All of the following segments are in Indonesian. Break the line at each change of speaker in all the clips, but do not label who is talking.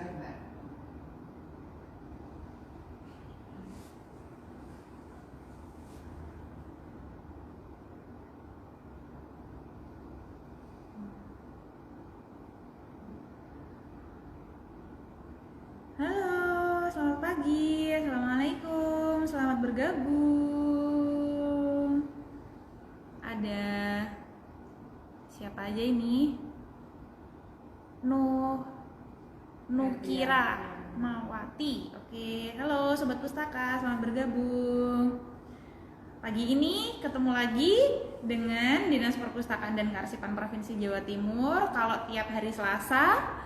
Halo, selamat pagi. Assalamualaikum. Selamat bergabung. Ada siapa aja ini? Nukira Mawati. Oke, halo sobat pustaka, selamat bergabung. Pagi ini ketemu lagi dengan Dinas Perpustakaan dan Kearsipan Provinsi Jawa Timur. Kalau tiap hari Selasa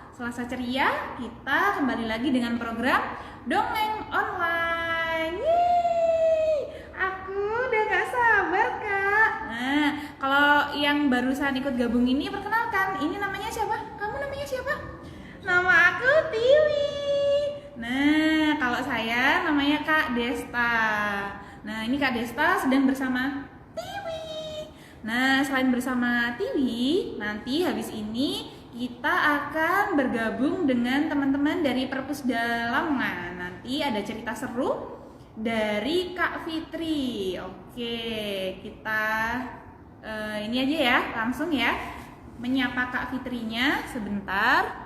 ceria, kita kembali lagi dengan program Dongeng Online. Yeay, aku udah gak sabar, Kak. Nah, kalau yang barusan ikut gabung ini, perkenalkan, ini namanya siapa? Kamu namanya siapa? Nama aku Tiwi. Nah, kalau saya namanya Kak Desta. Nah, ini Kak Desta sedang bersama Tiwi. Nah, selain bersama Tiwi, nanti habis ini kita akan bergabung dengan teman-teman dari Perpusda Lamongan. Nanti ada cerita seru dari Kak Fitri. Oke, kita ini aja ya, langsung ya menyapa Kak Fitrinya sebentar.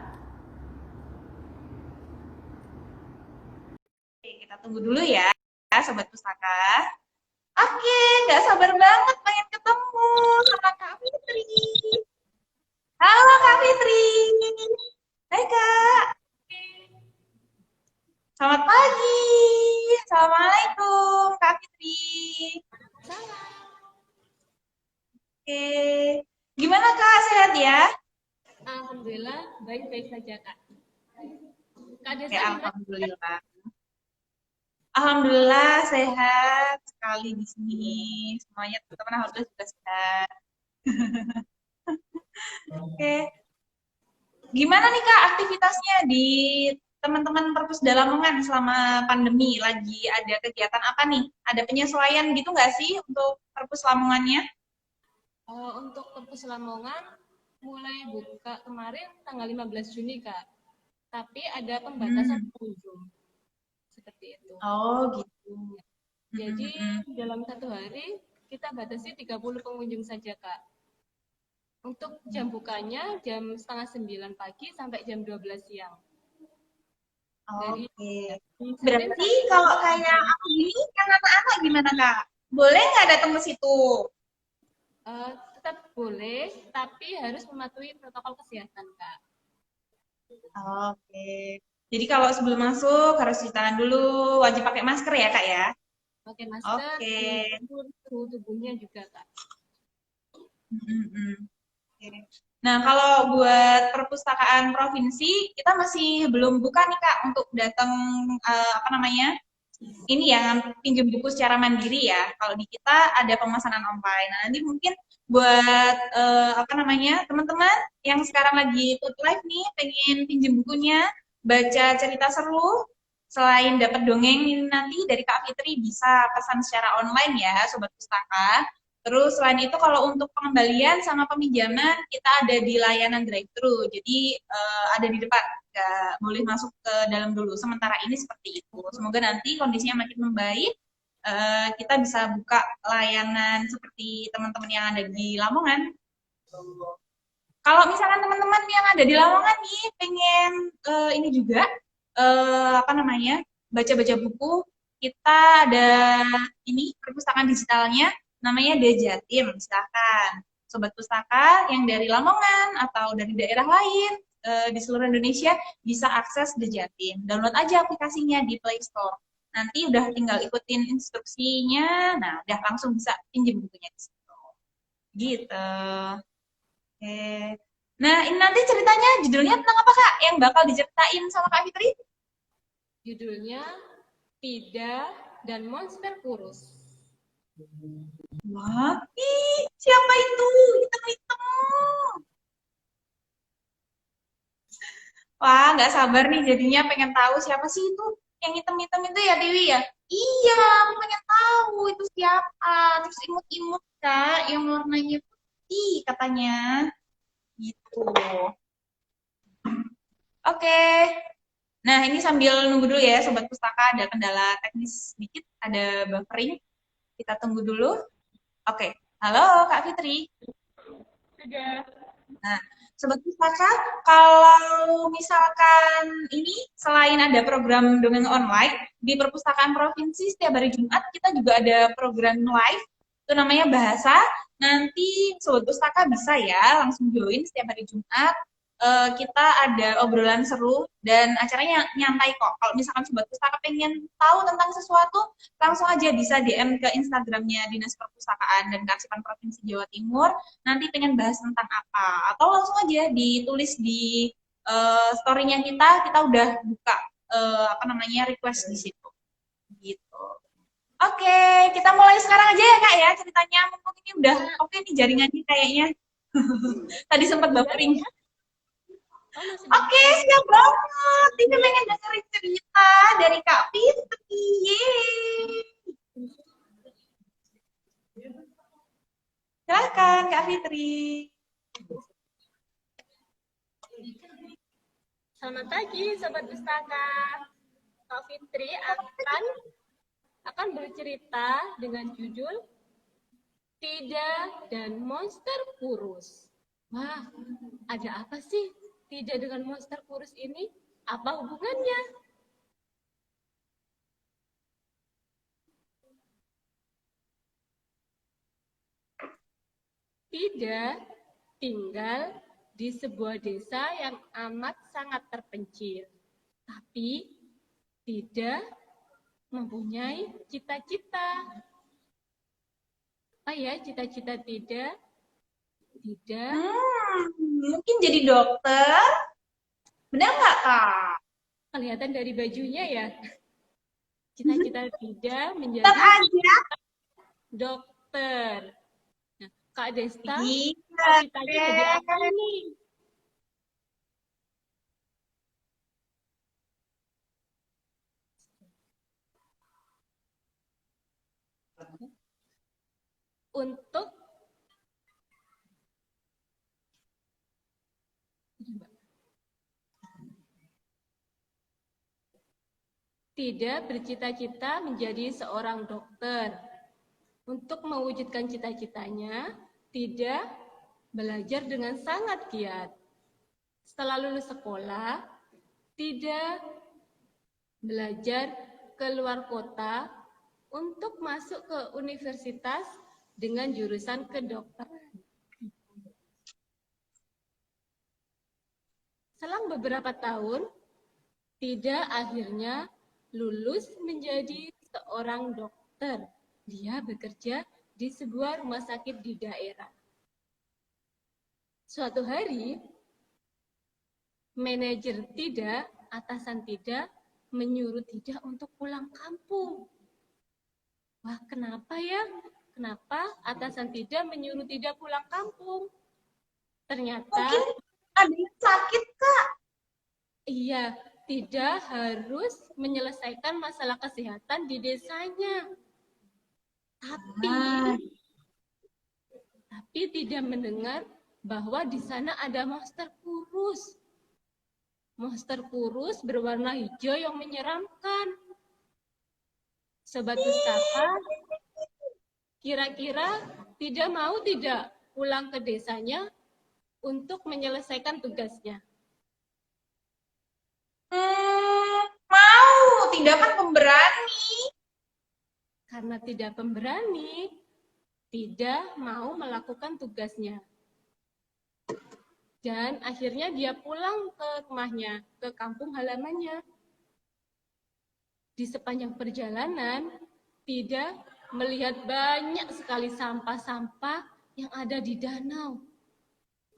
Oke, kita tunggu dulu ya, Sobat Pustaka. Oke, nggak sabar banget pengen ketemu sama Kak Fitri. Halo Kak Fitri. Hai Kak. Selamat pagi. Assalamualaikum Kak Fitri. Oke. Gimana Kak, sehat ya?
Alhamdulillah, baik-baik saja, Kak. Kak
Oke,
Desa,
alhamdulillah. Alhamdulillah sehat sekali di sini. Semuanya teman-teman alhamdulillah juga sehat. Oke. Gimana nih Kak aktivitasnya di teman-teman Perpusda Lamongan selama pandemi? Lagi ada kegiatan apa nih? Ada penyesuaian gitu nggak sih untuk Perpus Lamongannya?
untuk Perpus Lamongan mulai buka kemarin tanggal 15 Juni, Kak. Tapi ada pembatasan pengunjung. Seperti itu.
Oh gitu.
Jadi dalam satu hari kita batasi 30 pengunjung saja, Kak. Untuk jam bukanya jam setengah 9 pagi sampai jam 12 siang.
Oke. Berarti kalau kayak aku ini kan anak-anak gimana Kak? Boleh nggak datang ke situ?
Tetap boleh, tapi harus mematuhi protokol kesehatan, Kak.
Oke. Jadi kalau sebelum masuk harus cuci tangan dulu, wajib pakai masker ya Kak ya?
Pakai masker,
Oke.
suhu tubuhnya juga, Kak.
Oke. Nah, kalau buat perpustakaan provinsi, kita masih belum buka nih Kak untuk datang apa namanya? Ini ya pinjam buku secara mandiri ya. Kalau di kita ada pemesanan online. Nah, nanti mungkin buat apa namanya? Teman-teman yang sekarang lagi ikut live nih pengen pinjam bukunya, baca cerita seru, selain dapat dongeng ini nanti dari Kak Fitri bisa pesan secara online ya, Sobat Pustaka. Terus selain itu kalau untuk pengembalian sama peminjaman kita ada di layanan drive-thru. Jadi ada di depan, nggak boleh masuk ke dalam dulu. Sementara ini seperti itu. Semoga nanti kondisinya makin membaik. Kita bisa buka layanan seperti teman-teman yang ada di Lamongan. Kalau misalkan teman-teman yang ada di Lamongan nih pengen ini juga apa namanya baca-baca buku, kita ada ini perpustakaan digitalnya namanya Dejatim. Silakan sobat pustaka yang dari Lamongan atau dari daerah lain di seluruh Indonesia bisa akses Dejatim. Download aja aplikasinya di Play Store. Nanti udah tinggal ikutin instruksinya, nah udah langsung bisa pinjam bukunya di situ. Gitu. Oke. Nah, ini nanti ceritanya judulnya tentang apa, Kak? Yang bakal diceritain sama Kak Fitri?
Judulnya Pida dan Monster Kurus.
Wah, siapa itu? Hitam-hitam. Wah, nggak sabar nih jadinya pengen tahu siapa sih itu yang hitam-hitam itu ya, Dewi ya? Iya, aku pengen tahu itu siapa. Terus imut-imut, Kak, yang warnanya putih katanya. Gitu. Oke. Nah, ini sambil nunggu dulu ya, Sobat Pustaka, ada kendala teknis sedikit, ada buffering. Kita tunggu dulu. Oke, halo Kak Fitri.
Sudah.
Nah, Sobat Pustaka, kalau misalkan ini selain ada program dongeng online, di Perpustakaan Provinsi setiap hari Jumat kita juga ada program live, itu namanya Bahasa. Nanti Sobat Pustaka bisa ya langsung join setiap hari Jumat. Kita ada obrolan seru dan acaranya nyantai kok. Kalau misalkan Sobat Pustaka pengen tahu tentang sesuatu, langsung aja bisa DM ke Instagramnya Dinas Perpustakaan dan Kearsipan Provinsi Jawa Timur. Nanti pengen bahas tentang apa, atau langsung aja ditulis di story-nya kita udah buka apa namanya request di situ gitu. Oke, kita mulai sekarang aja ya Kak ya ceritanya. Mumpung ini udah oke nih jaringannya kayaknya. Tadi sempat buffering. Oke, siap banget. Ini pengen dengerin cerita dari Kak Fitri. Yeay. Silakan Kak Fitri.
Selamat pagi, Sobat Pustaka. Kak Fitri akan bercerita dengan judul Tidak dan Monster Kurus. Wah, ada apa sih Tidak dengan monster kurus ini? Apa hubungannya? Tidak tinggal di sebuah desa yang amat sangat terpencil, tapi tidak mempunyai cita-cita. Apa ya cita-cita tidak? Tidak.
Mungkin jadi dokter. Benar nggak, Kak?
Kelihatan dari bajunya ya. Cita-cita tidak menjadi
aja.
dokter. Nah, Kak Desta,
cita-citanya
jadi apa ini? Untuk tidak bercita-cita menjadi seorang dokter. Untuk mewujudkan cita-citanya, tidak belajar dengan sangat giat. Setelah lulus sekolah, tidak belajar ke luar kota untuk masuk ke universitas dengan jurusan kedokteran. Selang beberapa tahun, tidak akhirnya lulus menjadi seorang dokter. Dia bekerja di sebuah rumah sakit di daerah. Suatu hari, manajer tidak, atasan tidak, menyuruh tidak untuk pulang kampung. Wah, kenapa ya? Kenapa atasan tidak menyuruh tidak pulang kampung? Ternyata
mungkin ada yang sakit, Kak.
Iya, tidak harus menyelesaikan masalah kesehatan di desanya. Tapi tidak mendengar bahwa di sana ada monster kurus. Monster kurus berwarna hijau yang menyeramkan. Sobat Pustaka, kira-kira tidak mau tidak pulang ke desanya untuk menyelesaikan tugasnya?
Mau, tidak kan pemberani.
Karena tidak pemberani, tidak mau melakukan tugasnya. Dan akhirnya dia pulang ke rumahnya, ke kampung halamannya. Di sepanjang perjalanan, tidak melihat banyak sekali sampah-sampah yang ada di danau.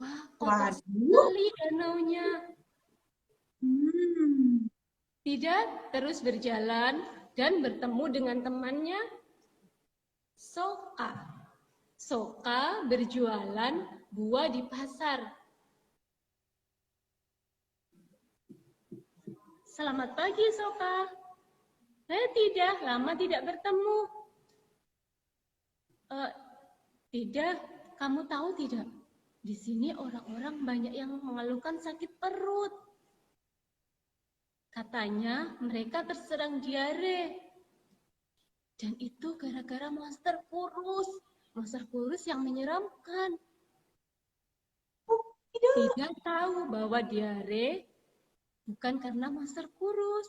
Wah, kotor sekali danaunya. Tidak terus berjalan dan bertemu dengan temannya Soka. Soka berjualan buah di pasar. Selamat pagi, Soka. Tidak, lama tidak bertemu. Tidak, kamu tahu tidak? Di sini orang-orang banyak yang mengeluhkan sakit perut. Katanya mereka terserang diare. Dan itu gara-gara monster kurus. Monster kurus yang menyeramkan. Tidak tahu bahwa diare bukan karena monster kurus.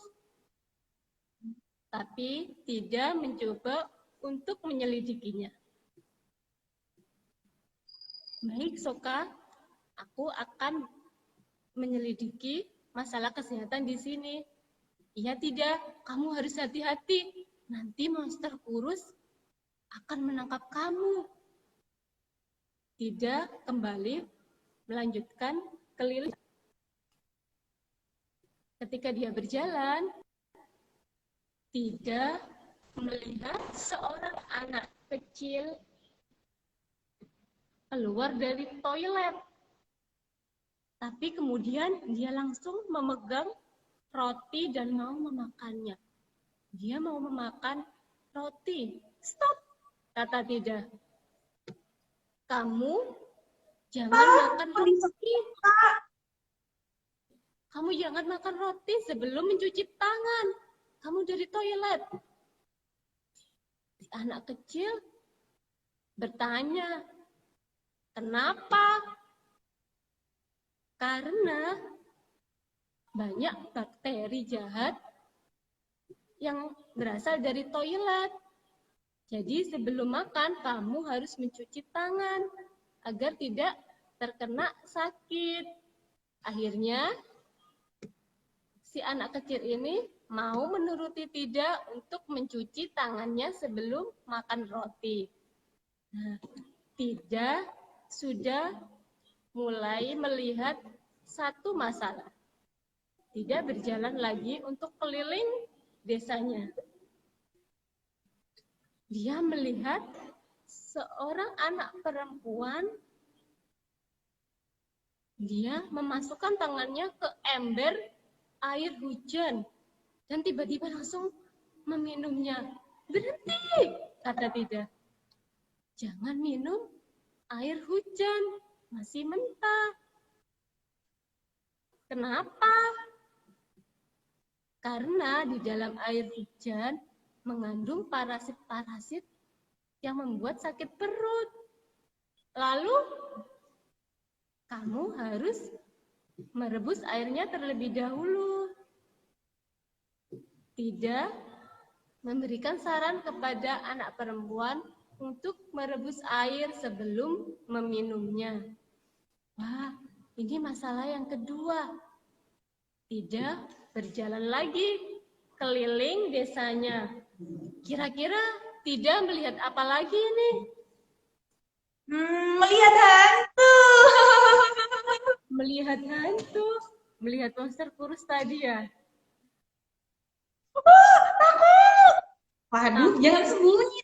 Tapi tidak mencoba untuk menyelidikinya. Baik, Soka. Aku akan menyelidiki masalah kesehatan di sini. Iya tidak, kamu harus hati-hati. Nanti monster kurus akan menangkap kamu. Tidak kembali melanjutkan keliling. Ketika dia berjalan, tidak melihat seorang anak kecil keluar dari toilet. Tapi kemudian dia langsung memegang roti dan mau memakannya. Dia mau memakan roti. Stop, kata tidak. Kamu jangan makan roti. Kamu jangan makan roti sebelum mencuci tangan. Kamu dari toilet. Si anak kecil bertanya, kenapa? Karena banyak bakteri jahat yang berasal dari toilet. Jadi sebelum makan, kamu harus mencuci tangan agar tidak terkena sakit. Akhirnya, si anak kecil ini mau menuruti tidak untuk mencuci tangannya sebelum makan roti. Nah, tidak sudah mulai melihat satu masalah. Tidak berjalan lagi untuk keliling desanya. Dia melihat seorang anak perempuan. Dia memasukkan tangannya ke ember air hujan. Dan tiba-tiba langsung meminumnya. Berhenti, kata tidak. Jangan minum air hujan, masih mentah. Kenapa? Karena di dalam air hujan mengandung parasit-parasit yang membuat sakit perut. Lalu, kamu harus merebus airnya terlebih dahulu. Tidak memberikan saran kepada anak perempuan untuk merebus air sebelum meminumnya. Wah, ini masalah yang kedua. Tidak berjalan lagi keliling desanya. Kira-kira tidak melihat apa lagi nih?
Melihat hantu.
Melihat hantu. Melihat monster kurus tadi ya?
Takut. Waduh, jangan sembunyi.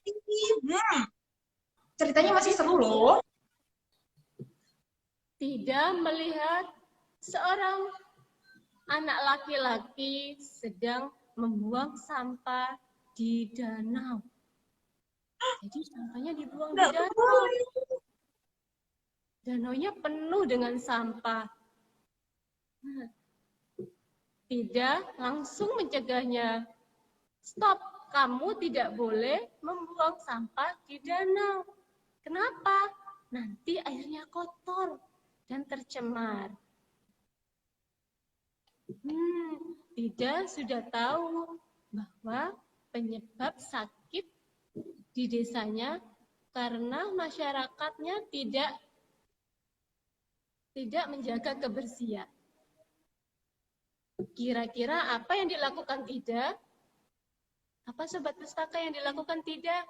Ceritanya masih seru loh.
Tidak melihat seorang anak laki-laki sedang membuang sampah di danau. Jadi sampahnya dibuang di danau. Danaunya penuh dengan sampah. Nah, tidak langsung mencegahnya. Stop, kamu tidak boleh membuang sampah di danau. Kenapa? Nanti airnya kotor dan tercemar. Tidak sudah tahu bahwa penyebab sakit di desanya karena masyarakatnya tidak menjaga kebersihan. Kira-kira apa yang dilakukan tidak? Apa Sobat Pustaka yang dilakukan tidak?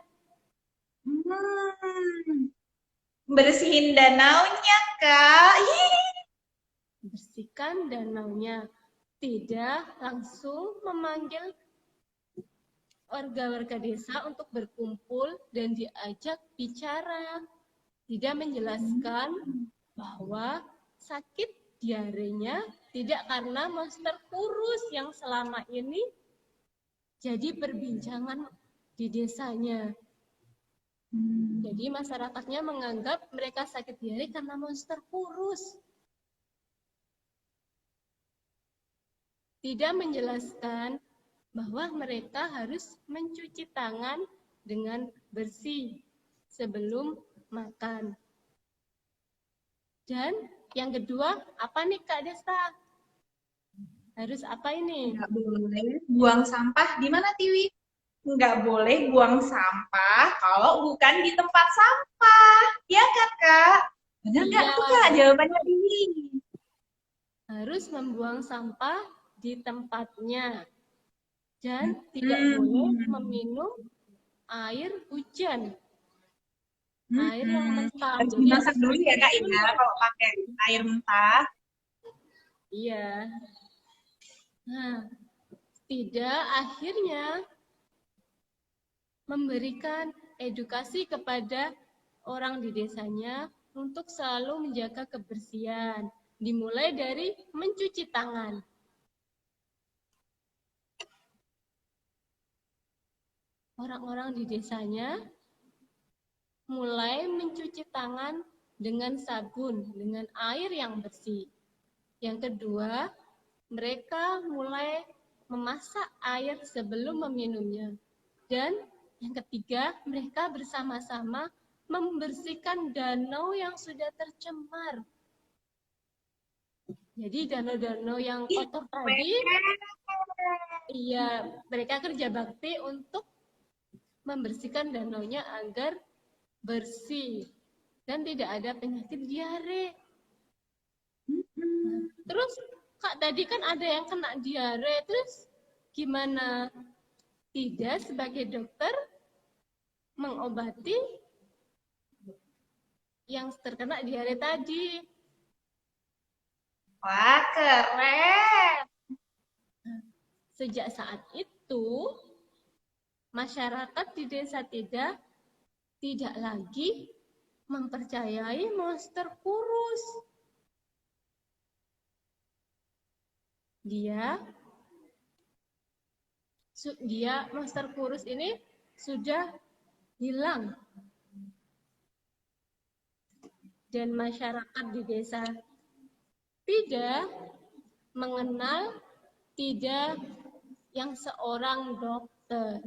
Bersihin danaunya, Kak.
Bersihkan danaunya. Tidak langsung memanggil warga-warga desa untuk berkumpul dan diajak bicara. Tidak menjelaskan bahwa sakit diarenya tidak karena monster kurus yang selama ini jadi perbincangan di desanya. Jadi masyarakatnya menganggap mereka sakit diare karena monster kurus. tidak menjelaskan bahwa mereka harus mencuci tangan dengan bersih sebelum makan. Dan yang kedua, apa nih Kak Desta? Harus apa ini?
Nggak boleh buang sampah di mana, Tiwi? Nggak boleh buang sampah kalau bukan di tempat sampah. Ya kan, Kak? Benar nggak
Iya,
tuh, Kak, jawabannya Tiwi?
harus membuang sampah di tempatnya. Dan tidak boleh
Hmm.
meminum air hujan. Air yang mentah.
Harus
Jadi
dimasak
harus
dulu ya, Kak, ya,
disuntik.
kalau pakai air mentah.
Iya. Nah, tidak akhirnya memberikan edukasi kepada orang di desanya untuk selalu menjaga kebersihan. Dimulai dari mencuci tangan. Orang-orang di desanya mulai mencuci tangan dengan sabun, dengan air yang bersih. Yang kedua, mereka mulai memasak air sebelum meminumnya. Dan yang ketiga, mereka bersama-sama membersihkan danau yang sudah tercemar. Jadi danau-danau yang
Ih,
kotor tadi,
keren.
iya, mereka kerja bakti untuk membersihkan danaunya agar bersih dan tidak ada penyakit diare. Terus Kak tadi kan ada yang kena diare, terus gimana? Tidak sebagai dokter mengobati yang terkena diare tadi.
Wah, keren.
Sejak saat itu, masyarakat di desa tidak lagi mempercayai monster kurus. Dia monster kurus ini sudah hilang. Dan masyarakat di desa tidak mengenal tidak yang seorang dokter.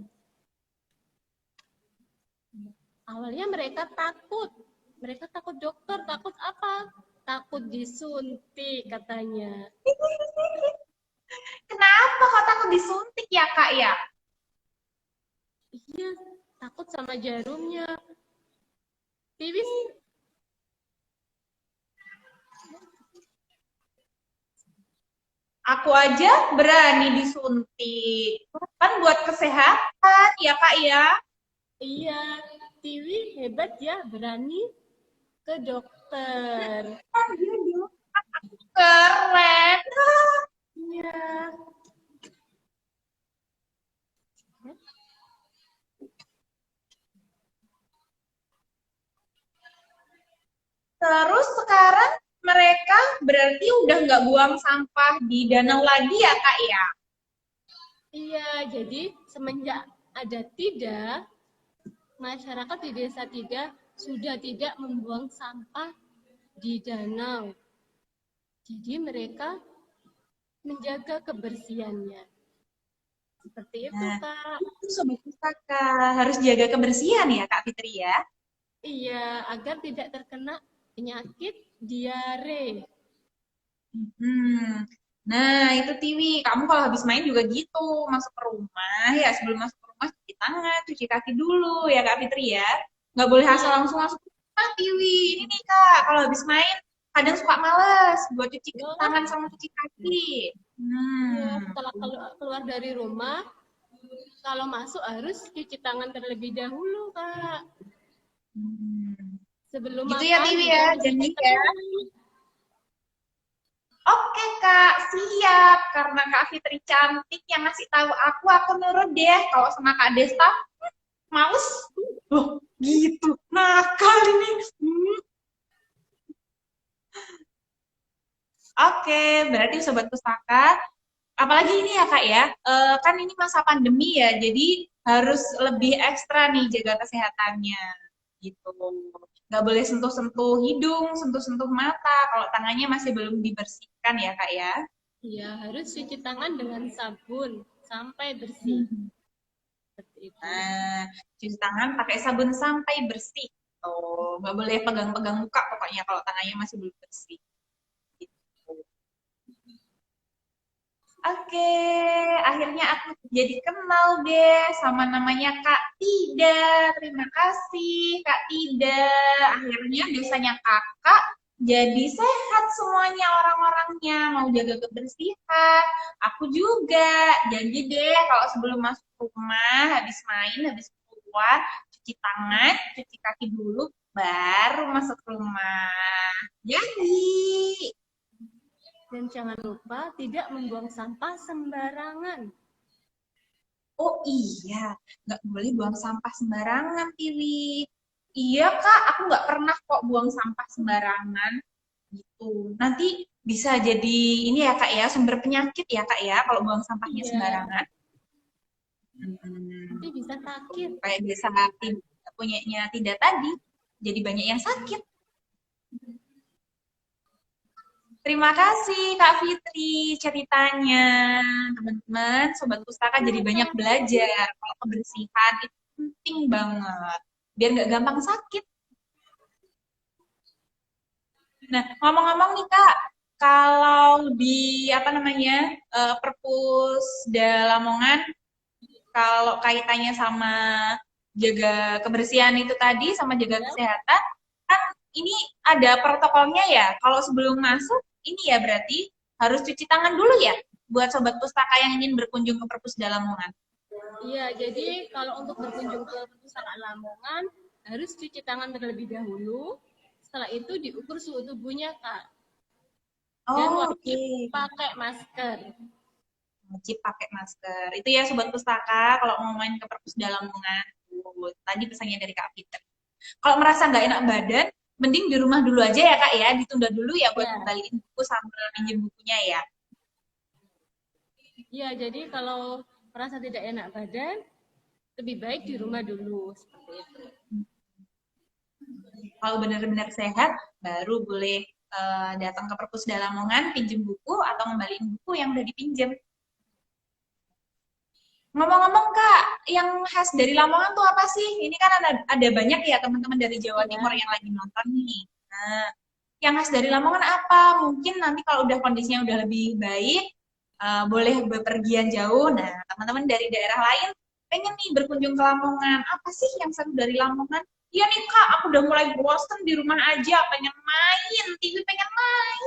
Awalnya mereka takut. Mereka takut dokter, takut apa? Takut disuntik katanya.
Kenapa kok takut disuntik ya, Kak, ya?
Iya, takut sama jarumnya. Tiwis,
Aku aja berani disuntik. Kan buat kesehatan, ya, Kak, ya?
iya, Tiwi hebat ya, berani ke dokter.
Oh, iya dong. Keren.
Iya.
Terus sekarang mereka berarti udah nggak buang sampah di danau lagi ya, Kak, ya?
Iya, jadi semenjak ada tidak, masyarakat di desa tidak sudah tidak membuang sampah di danau. Jadi mereka menjaga kebersihannya. Seperti itu,
Nah,
Kak.
itu Sobat Pustaka. Harus jaga kebersihan ya, Kak Fitri ya?
Iya, agar tidak terkena penyakit diare.
Hmm. Nah, itu Tiwi. Kamu kalau habis main juga gitu. Masuk ke rumah, ya sebelum masuk ke rumah cuci tangan, cuci kaki dulu ya, Kak Fitri ya? Nggak boleh asal
Iya,
langsung masuk ke rumah, Tiwi. Ini nih, Kak. Kalau habis main, kadang suka males buat cuci
oh,
tangan sama cuci kaki.
iya.
Hmm.
Setelah keluar dari rumah, kalau masuk harus cuci tangan terlebih dahulu, Kak.
Hmm.
Sebelum
Gitu ya,
makan
Tiwi
juga
ya,
mencuci
janji ya.
tangan.
Oke Kak, siap. Karena Kak Fitri cantik yang ngasih tahu aku nurut deh. Kalau sama Kak Desta, males. Loh, gitu. Nakal ini. Hmm. Oke, berarti Sobat Pustaka, apalagi ini ya Kak ya, kan ini masa pandemi ya, jadi harus lebih ekstra nih jaga kesehatannya. Gitu. Nggak boleh sentuh-sentuh hidung, sentuh-sentuh mata, kalau tangannya masih belum dibersihkan ya Kak ya.
Iya, harus cuci tangan dengan sabun sampai bersih. Seperti itu.
Nah, cuci tangan pakai sabun sampai bersih. Tuh, nggak boleh pegang-pegang muka pokoknya kalau tangannya masih belum bersih. Gitu. Oke, akhirnya aku jadi kenal deh sama namanya Kak Tida. Terima kasih Kak Tida. Akhirnya biasanya kakak jadi sehat semuanya orang-orangnya. Mau jaga kebersihan. Aku juga. Jadi deh kalau sebelum masuk rumah, habis main, habis keluar, cuci tangan, cuci kaki dulu, baru masuk rumah. Jadi.
Dan jangan lupa tidak membuang sampah sembarangan.
Oh iya, nggak boleh buang sampah sembarangan, Tiwi. Iya, Kak, aku nggak pernah kok buang sampah sembarangan. Gitu. Nanti bisa jadi ini ya, Kak ya, sumber penyakit ya, Kak ya, kalau buang sampahnya
Iya,
sembarangan.
nanti bisa sakit.
Kayak biasa punyanya tidak tadi, jadi banyak yang sakit. Terima kasih, Kak Fitri, ceritanya. Teman-teman, Sobat Pustaka jadi banyak
Sama-sama.
belajar. Kalau kebersihan itu penting banget. Biar nggak gampang sakit. Nah, ngomong-ngomong nih, Kak, kalau di, apa namanya, Perpusda Lamongan, kalau kaitannya sama jaga kebersihan itu tadi, sama jaga
Ya,
kesehatan, kan ini ada protokolnya ya. Kalau sebelum masuk, ini ya berarti harus cuci tangan dulu ya buat sobat pustaka yang ingin berkunjung ke Perpusda Lamongan.
iya, jadi kalau untuk berkunjung ke perpustakaan Lamongan harus cuci tangan terlebih dahulu. Setelah itu diukur suhu tubuhnya, Kak. Dan
Oh,
wajib
oke.
pakai masker.
Wajib pakai masker. Itu ya sobat pustaka kalau mau main ke Perpusda Lamongan. Tadi pesannya dari Kak Fitri. Kalau merasa nggak enak badan, mending di rumah dulu aja ya Kak ya, ditunda dulu ya buat
Ya,
ngembaliin buku sambil minjem bukunya ya.
ya, jadi kalau merasa tidak enak badan, lebih baik di rumah dulu. Seperti itu.
Kalau benar-benar sehat, baru boleh datang ke Perpusda Lamongan, pinjem buku atau ngembaliin buku yang udah dipinjem. Ngomong-ngomong Kak, yang khas dari Lamongan tuh apa sih? Ini kan ada banyak ya teman-teman dari Jawa Timur
Iya,
yang lagi nonton nih. Nah, yang khas dari Lamongan apa? Mungkin nanti kalau udah kondisinya udah lebih baik, boleh bepergian jauh. Nah, teman-teman dari daerah lain pengen nih berkunjung ke Lamongan. Apa sih yang seru dari Lamongan? Iya nih Kak, aku udah mulai bosen di rumah aja, pengen main, TV pengen main.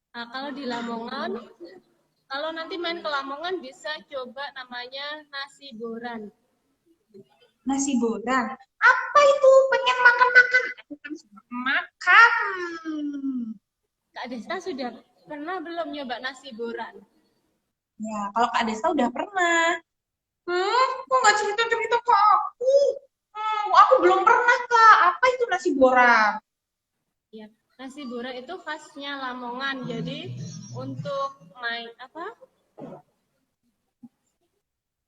nah, kalau di Lamongan, kalau nanti main ke Lamongan bisa coba namanya nasi boran.
Nasi boran. Apa itu? Pengen makan-makan. Aku kan suka makan.
Kak Desta sudah pernah belum nyoba nasi boran?
Ya, kalau Kak Desta udah pernah. Kok nggak cerita-cerita ke aku? Aku belum pernah, Kak. Apa itu nasi boran?
Ya, nasi boran itu khasnya Lamongan. Jadi untuk main apa?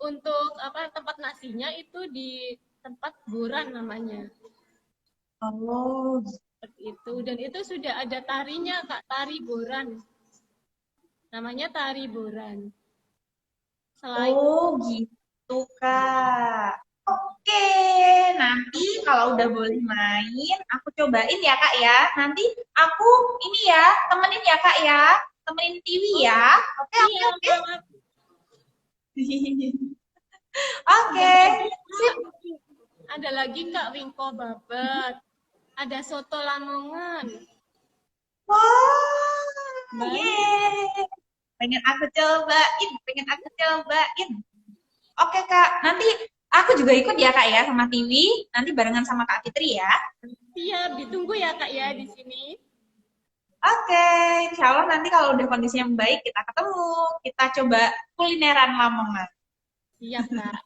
Untuk apa tempat nasinya itu di tempat boran namanya.
Oh,
Seperti itu. Dan itu sudah ada tarinya, Kak, tari boran. Namanya tari boran. Selain
gitu, Kak. Oke, nanti kalau udah boleh main, aku cobain ya, Kak ya. Nanti aku ini ya, temenin ya, Kak ya. Temenin Tiwi
oh
ya. Oke, oke,
iya,
oke.
ada
Oke,
lagi
sip.
Kak. Ada lagi Kak Wingko Babat. Ada soto Lamongan.
Wah,
Banyak.
yeay. Pengen aku cobain. Oke, Kak. Nanti aku juga ikut ya, Kak ya, sama Tiwi. Nanti barengan sama Kak Fitri ya.
Siap, ditunggu ya Kak ya di sini.
Oke, insya Allah nanti kalau udah kondisinya membaik, kita ketemu. Kita coba kulineran Lamongan.
Siap Kak.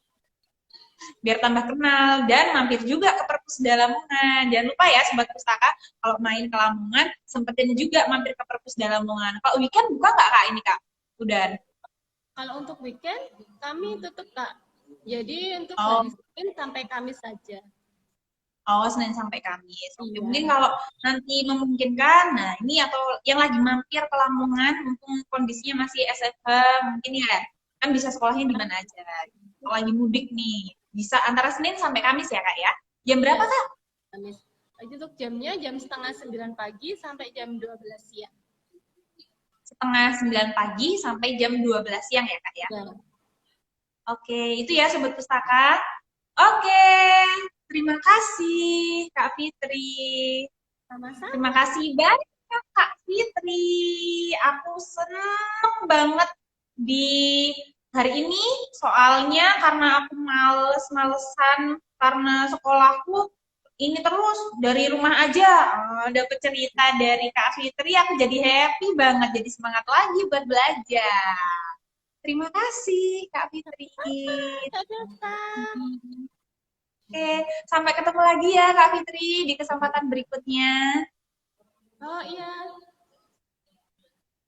Biar tambah kenal. Dan mampir juga ke Perpusda Lamongan. Jangan lupa ya, Sobat Pustaka, kalau main ke Lamongan, sempetin juga mampir ke Perpusda Lamongan. Kalau weekend buka nggak, Kak, ini, Kak? Udah.
Kalau untuk weekend kami tutup Kak. Jadi untuk
Oh,
hari Senin sampai Kamis saja.
Oh, Senin sampai Kamis. Oke, mungkin
Iya.
kalau nanti memungkinkan, nah ini atau yang lagi mampir ke Lamongan, mumpung kondisinya masih SFH, mungkin ya, kan bisa sekolahnya di mana aja. Kalau lagi mudik nih, bisa antara Senin sampai Kamis ya, Kak ya? Jam
Iya,
berapa, Kak?
Kamis. Itu untuk jamnya jam setengah 9 pagi sampai jam 12 siang.
Setengah 9 pagi sampai jam 12 siang ya, Kak ya?
Ya,
Oke, itu ya Sobat Pustaka. Oke, terima kasih Kak Fitri. Terima
sama-sama.
kasih banyak Kak Fitri. Aku seneng banget di hari ini soalnya karena aku males-malesan karena sekolahku ini terus dari rumah aja. Dapet cerita dari Kak Fitri, aku jadi happy banget, jadi semangat lagi buat belajar. Terima kasih Kak Fitri.
Kak Delta.
Oke, sampai ketemu lagi ya Kak Fitri di kesempatan berikutnya.
Oh iya,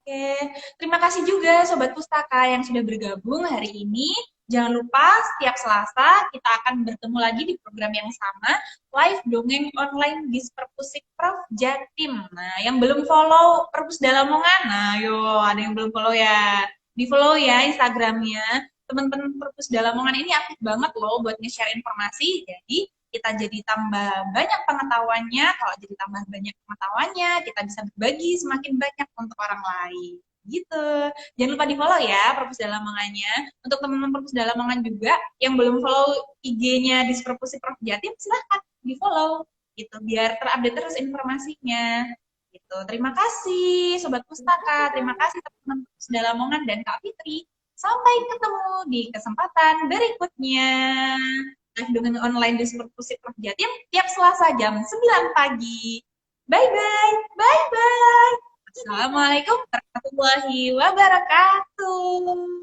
Oke, terima kasih juga Sobat Pustaka yang sudah bergabung hari ini. Jangan lupa setiap Selasa kita akan bertemu lagi di program yang sama, live dongeng online di Perpusik Prof Jatim. Nah, yang belum follow Perpus Dalamongan, nah yo ada yang belum follow ya, di follow ya Instagramnya. Teman-teman Perpus Dalamongan ini aktif banget loh buat nge-share informasi, jadi kita jadi tambah banyak pengetahuannya. Kalau jadi tambah banyak pengetahuannya, kita bisa berbagi semakin banyak untuk orang lain. Gitu. Jangan lupa di-follow ya Perpus Dalamangannya. Untuk teman-teman Perpus Dalamangan juga yang belum follow IG-nya di Perpus Prof Jatim, silahkan di-follow gitu biar terupdate terus informasinya. Gitu. Terima kasih Sobat
terima kasih
Pustaka, terima
Kak.
kasih teman-teman Perpus Dalamangan dan Kak Fitri. Sampai ketemu di kesempatan berikutnya dengan online di Perpusik Prof Jatim tiap Selasa jam 9 pagi. Bye bye. Bye bye.
Bye bye Kak.
Assalamualaikum warahmatullahi wabarakatuh.